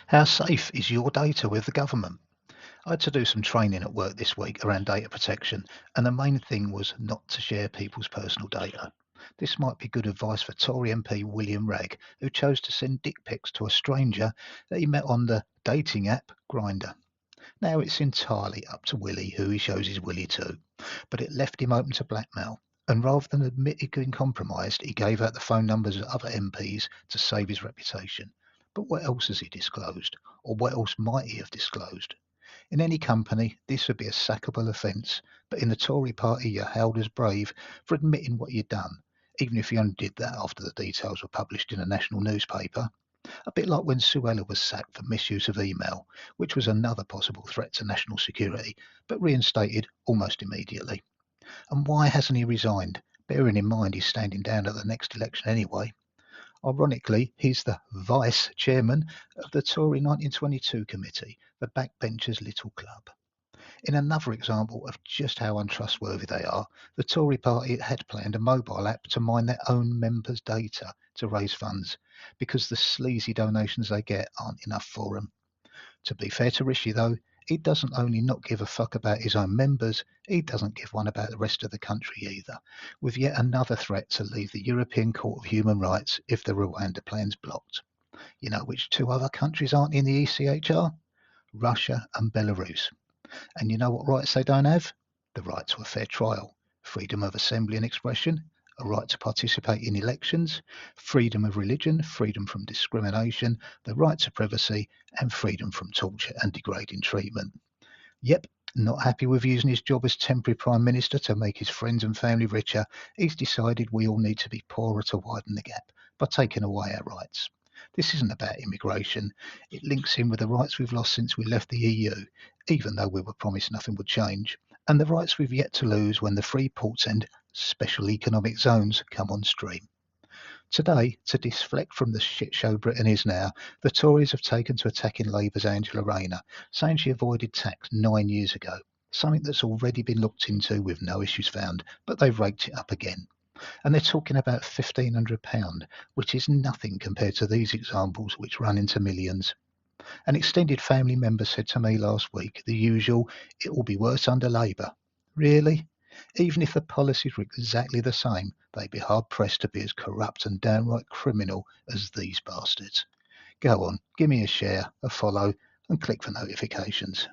How safe is your data with the government? I had to do some training at work this week around data protection, and the main thing was not to share people's personal data. This might be good advice for Tory MP Willie Wragg, who chose to send dick pics to a stranger that he met on the dating app Grindr. Now it's entirely up to Willie who he shows his Willie to, but it left him open to blackmail. And rather than admit he'd been compromised, he gave out the phone numbers of other MPs to save his reputation. But what else has he disclosed? Or what else might he have disclosed? In any company, this would be a sackable offence, but in the Tory party, you're hailed as brave for admitting what you'd done, even if you only did that after the details were published in a national newspaper. A bit like when Suella was sacked for misuse of email, which was another possible threat to national security, but reinstated almost immediately. And why hasn't he resigned? Bearing in mind he's standing down at the next election anyway. Ironically, he's the vice chairman of the Tory 1922 committee, the backbenchers' little club. In another example of just how untrustworthy they are, the Tory party had planned a mobile app to mine their own members' data to raise funds, because the sleazy donations they get aren't enough for them. To be fair to Rishi, though, he doesn't only not give a fuck about his own members, he doesn't give one about the rest of the country either, with yet another threat to leave the European Court of Human Rights if the Rwanda plan's blocked. You know which two other countries aren't in the ECHR? Russia and Belarus. And you know what rights they don't have? The right to a fair trial, freedom of assembly and expression, a right to participate in elections, freedom of religion, freedom from discrimination, the right to privacy, and freedom from torture and degrading treatment. Yep, not happy with using his job as temporary Prime Minister to make his friends and family richer, he's decided we all need to be poorer to widen the gap by taking away our rights. This isn't about immigration. It links in with the rights we've lost since we left the EU, even though we were promised nothing would change, and the rights we've yet to lose when the free ports and special economic zones come on stream. Today, to deflect from the shit show Britain is now, the Tories have taken to attacking Labour's Angela Rayner, saying she avoided tax 9 years ago, something that's already been looked into with no issues found, but they've raked it up again. And they're talking about £1,500, which is nothing compared to these examples, which run into millions. An extended family member said to me last week the usual, it will be worse under Labour. Really? Even if the policies were exactly the same, they'd be hard pressed to be as corrupt and downright criminal as these bastards. Go on, give me a share, a follow, and click for notifications.